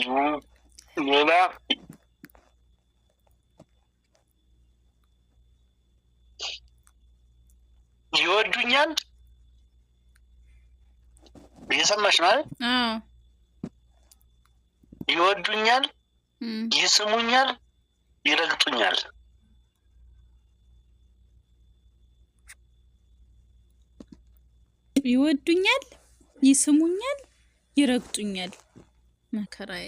ሌላ ይወዱኛል እየሰማሽ ነው አይደል? ይወዱኛል፣ ይስሙኛል፣ ይረግጡኛል። ይወዱኛል፣ ይስሙኛል፣ ይረግጡኛል። መከራዬ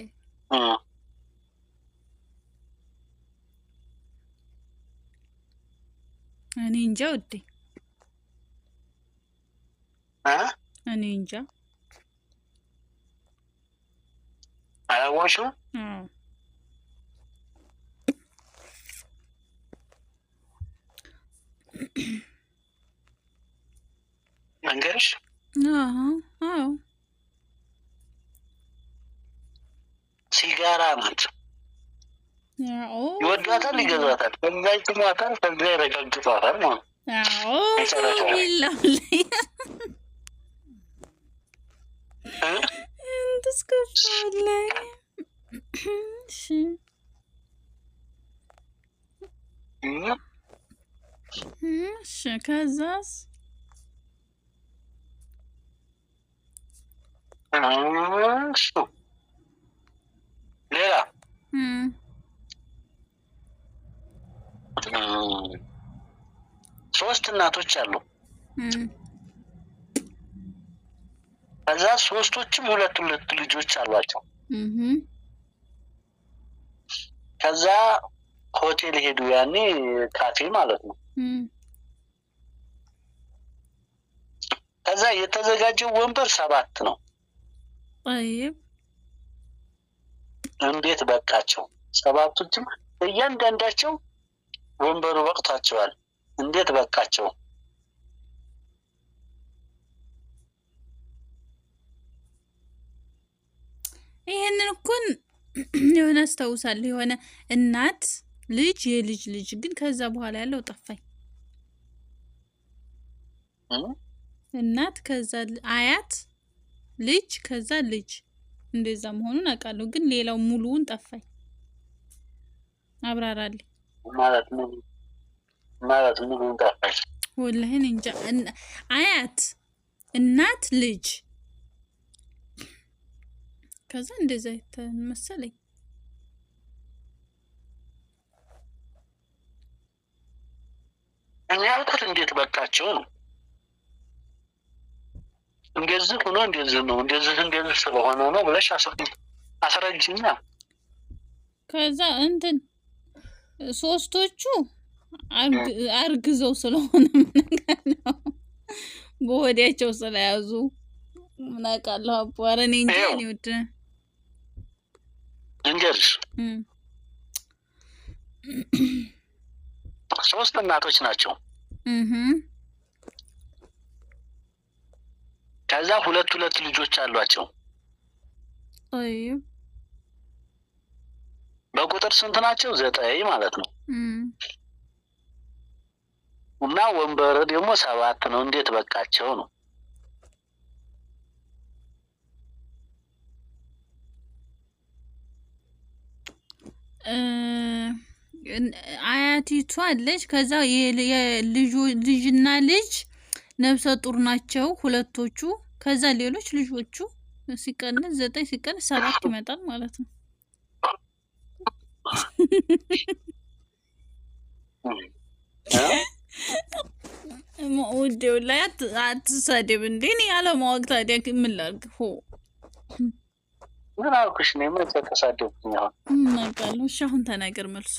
እኔ እንጃ ውዴ፣ እኔ እንጃ። አያዋሽም። መንገርሽ ሲጋራ ናት። ይወዷታል፣ ይገዛታል፣ ከዛ ይስሟታል፣ ከዛ ይረጋግጧታል ማለት ከዛስ ሌላ ሶስት እናቶች አሉ። ከዛ ሶስቶችም ሁለት ልጆች አሏቸው። ከዛ ሆቴል ሄዱ። ያኔ ካፌ ማለት ነው። ከዛ የተዘጋጀው ወንበር 7 ነው። طيب እንዴት በቃቸው? 7ቱም እያንዳንዳቸው ወንበሩ በቅቷቸዋል። እንዴት በቃቸው? ይሄንን እኮ የሆነ አስታውሳለሁ። የሆነ እናት ልጅ የልጅ ልጅ ግን ከዛ በኋላ ያለው ጠፋኝ። እናት ከዛ አያት ልጅ ከዛ ልጅ እንደዛ መሆኑን አውቃለሁ፣ ግን ሌላው ሙሉውን ጠፋኝ። አብራራልኝ። ማለት ሙሉውን ጠፋኝ። ወላሂ እንጃ። አያት እናት ልጅ ከዛ እንደዛ መሰለኝ። እኔ ያልኩት እንዴት በቃቸው ነው። እንደዚህ ሆኖ እንደዚህ ነው፣ እንደዚህ ስለሆነ ነው ብለሽ አስረጅኛ። ከዛ እንትን ሶስቶቹ አርግዘው ስለሆነ ነገር ነው በወዲያቸው ስለያዙ ምን አውቃለሁ። አባረ እኔ እንጂ እኔ ወደ እንጀርሽ 3 እናቶች ናቸው። ከዛ ሁለት ልጆች አሏቸው። طيب በቁጥር ስንት ናቸው? 9 ማለት ነው። እና ወንበር ደግሞ 7 ነው። እንዴት በቃቸው ነው። አያቲቱ አለች። ከዛ ልጅና ልጅ ነብሰ ጡር ናቸው ሁለቶቹ። ከዛ ሌሎች ልጆቹ ሲቀንስ 9 ሲቀንስ 7 ይመጣል ማለት ነው። ውዴው ላይ አትሳደብ እንዴ! እኔ ያለማወቅ ታዲያ ምን ላድርግ? ምን አልኩሽ? ነው ምን ተሳደብኩኝ? አሁን እናውቃለሁ። እሺ አሁን ተናገር መልሱ።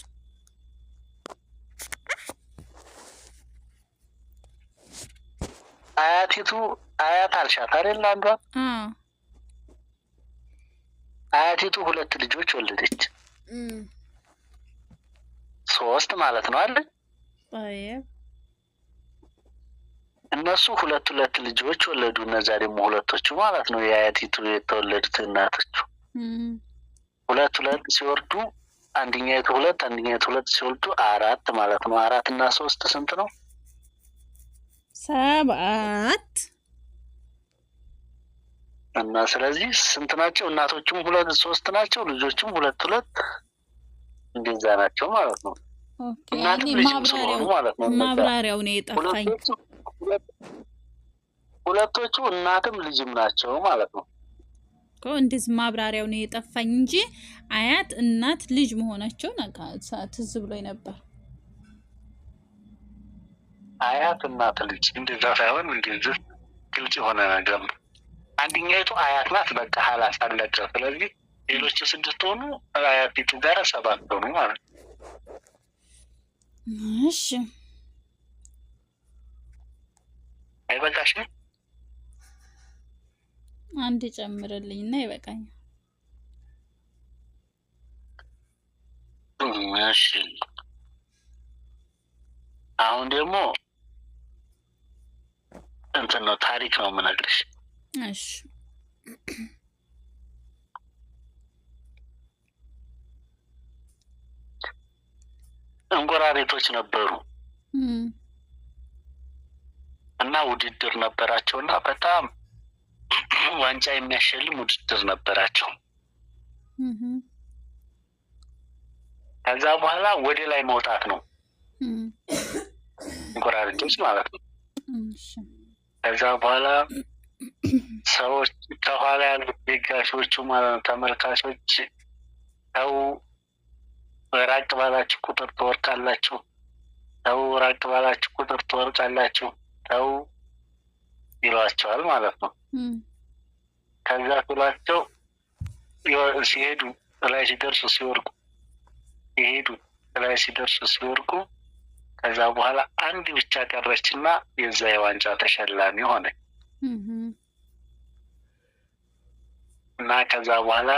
አያቲቱ አያት አልሻት አይደል? አንዷ አያቲቱ 2 ልጆች ወለደች። 3 ማለት ነው አይደል? طيب እነሱ 2 ልጆች ወለዱ። እነዛ ደግሞ ሁለቶቹ ማለት ነው የአያቲቱ የተወለዱት እናቶቹ 2 ሲወርዱ አንደኛይቱ 2 አንደኛይቱ 2 ሲወልዱ 4 ማለት ነው። 4 እና 3 ስንት ነው? 7 እና ስለዚህ ስንት ናቸው? እናቶቹም 2-3 ናቸው፣ ልጆቹም 2 እንደዛ ናቸው ማለት ነው። እናትም ልጅም ስለሆኑ ማለት ነው። ማብራሪያው ነው የጠፋኝ። ሁለቶቹ እናትም ልጅም ናቸው ማለት ነው። እንደዚህ ማብራሪያው ነው የጠፋኝ እንጂ አያት እናት ልጅ መሆናቸውን ትዝ ብሎኝ ነበር። አያት እናት ልጅ እንደዛ ሳይሆን እንደዚህ ግልጽ የሆነ ነገር ነው። አንደኛይቱ አያት ናት፣ በቃ ሀላስ አለቀ። ስለዚህ ሌሎቹ 6 ሆኑ፣ አያቲቱ ጋር 7 ሆኑ ማለት ነው። እሺ አይበቃሽም? አንድ ጨምርልኝና ይበቃኛል። እሺ አሁን ደግሞ እንትን ነው ታሪክ ነው የምነግርሽ። እሺ እንጎራሪቶች ነበሩ እና ውድድር ነበራቸውና በጣም ዋንጫ የሚያሸልም ውድድር ነበራቸው። ከዛ በኋላ ወደ ላይ መውጣት ነው እንጎራሪቶች ማለት ነው። ከዛ በኋላ ሰዎች ከኋላ ያሉት ደጋፊዎቹ ማለት ነው፣ ተመልካቾች ተው ራቅ ባላችሁ ቁጥር ትወርቃላችሁ፣ ተው ራቅ ባላችሁ ቁጥር ትወርቃላችሁ፣ ተው ይሏቸዋል ማለት ነው። ከዛ ብሏቸው ሲሄዱ ላይ ሲደርሱ ሲወርቁ ሲሄዱ ላይ ሲደርሱ ሲወርቁ ከዛ በኋላ አንድ ብቻ ቀረችና የዛ የዋንጫ ተሸላሚ ሆነ እና ከዛ በኋላ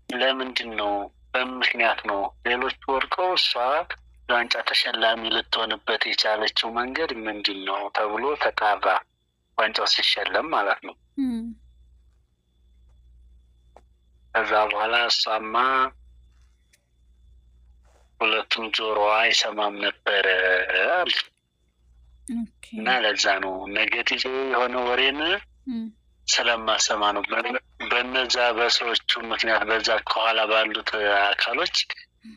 ለምንድን ነው በምክንያት ነው ሌሎች ወርቀው እሷ የዋንጫ ተሸላሚ ልትሆንበት የቻለችው መንገድ ምንድን ነው ተብሎ ተጣራ። ዋንጫው ሲሸለም ማለት ነው። ከዛ በኋላ እሷማ ሁለቱም ጆሮዋ አይሰማም ነበረ እና ለዛ ነው ኔጌቲቭ የሆነ ወሬን ስለማሰማ ነው። በነዛ በሰዎቹ ምክንያት በዛ ከኋላ ባሉት አካሎች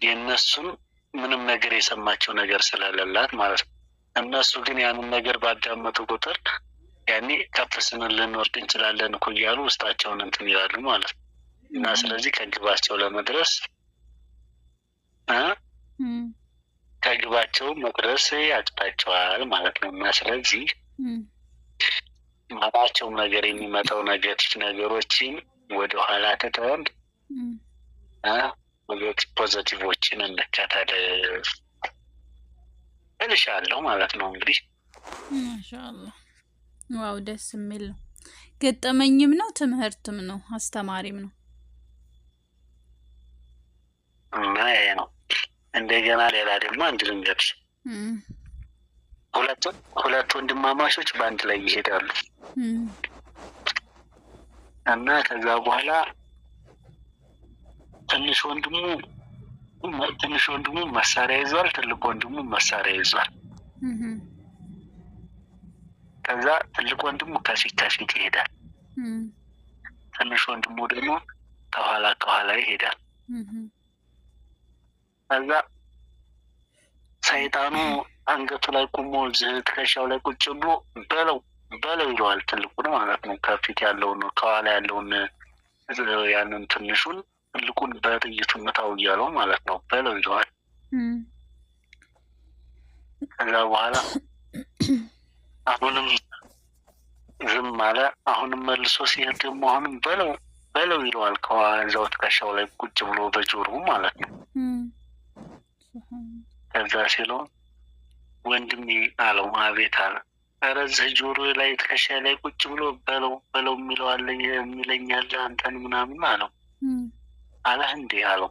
የእነሱን ምንም ነገር የሰማቸው ነገር ስለሌላት ማለት ነው። እነሱ ግን ያንን ነገር ባዳመጡ ቁጥር ያኔ ከፍ ስንል ልንወርቅ እንችላለን እኮ እያሉ ውስጣቸውን እንትን ይላሉ ማለት ነው። እና ስለዚህ ከግባቸው ለመድረስ ከግባቸው መድረስ ያቅታቸዋል ማለት ነው። እና ስለዚህ ማናቸውም ነገር የሚመጣው ነገሮችን ወደ ኋላ ትተን ፖዘቲቮችን እንከተል እልሻለሁ ማለት ነው። እንግዲህ ማሻአላህ ዋው ደስ የሚል ነው። ገጠመኝም ነው ትምህርትም ነው አስተማሪም ነው እና ይሄ ነው። እንደገና ሌላ ደግሞ አንድ ልንገርሽ። ሁለት ወንድማማቾች በአንድ ላይ ይሄዳሉ እና ከዛ በኋላ ትንሽ ወንድሙ መሳሪያ ይዟል፣ ትልቅ ወንድሙ መሳሪያ ይዟል። ከዛ ትልቅ ወንድሙ ከፊት ይሄዳል፣ ትንሽ ወንድሙ ደግሞ ከኋላ ይሄዳል። ከዛ ሰይጣኑ አንገቱ ላይ ቁሞ ትከሻው ላይ ቁጭ ብሎ በለው ይለዋል። ትልቁን ማለት ነው። ከፊት ያለውን ከኋላ ያለውን ያንን ትንሹን ትልቁን በጥይቱ ምታው እያለው ማለት ነው። በለው ይለዋል። ከዛ በኋላ አሁንም ዝም አለ። አሁንም መልሶ ሲሄድ ደግሞ አሁንም በለው ይለዋል። ከዛው ትከሻው ላይ ቁጭ ብሎ በጆሮ ማለት ነው። ከዛ ሲለው ወንድሜ አለው። አቤት አለ። ኧረ እዚህ ጆሮ ላይ ትከሻ ላይ ቁጭ ብሎ በለው የሚለኛል አንተን ምናምን አለው። አለህ እንዴ አለው።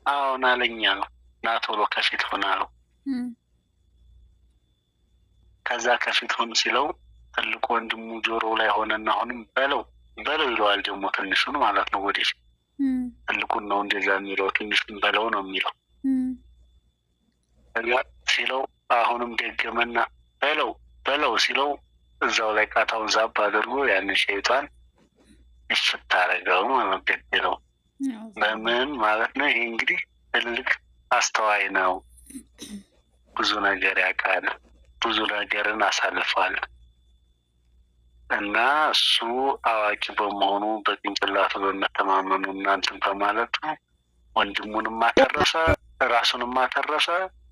አዎን አለኝ አለው። ና ቶሎ ከፊት ሆን አለው። ከዛ ከፊት ሆን ሲለው ትልቅ ወንድሙ ጆሮ ላይ ሆነና አሁንም በለው ይለዋል። ደግሞ ትንሹን ማለት ነው። ወደፊት ትልቁን ነው እንደዛ የሚለው፣ ትንሹን በለው ነው የሚለው። ከዛ ሲለው አሁንም ደገመና በለው ሲለው እዛው ላይ ቃታውን ዛብ አድርጎ ያንን ሸይጣን ይፈታረገው ነው። ለምን ማለት ነው? ይሄ እንግዲህ ትልቅ አስተዋይ ነው። ብዙ ነገር ያውቃል። ብዙ ነገርን አሳልፏል እና እሱ አዋቂ በመሆኑ በጭንቅላቱ በመተማመኑ እናንተን በማለቱ ወንድሙንም አተረፈ፣ ራሱንም አተረፈ፣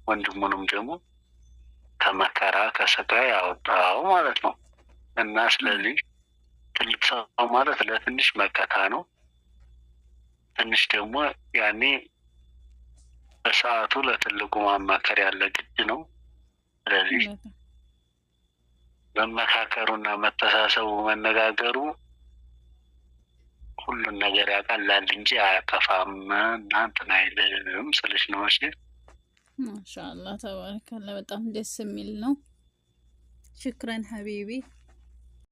ወንድሙንም ደግሞ ከመከራ ከስቃይ ያወጣው ማለት ነው። እና ስለዚህ ትልቅ ሰው ማለት ለትንሽ መከታ ነው። ትንሽ ደግሞ ያኔ በሰዓቱ ለትልቁ ማማከር ያለ ግድ ነው። ስለዚህ መመካከሩና መተሳሰቡ መነጋገሩ ሁሉን ነገር ያቀላል እንጂ አያከፋም እና እንትን አይልም ስልሽ ነው። እሺ ማሻአላህ ተባረከላ። በጣም ደስ የሚል ነው። ሽክረን ሀቢቢ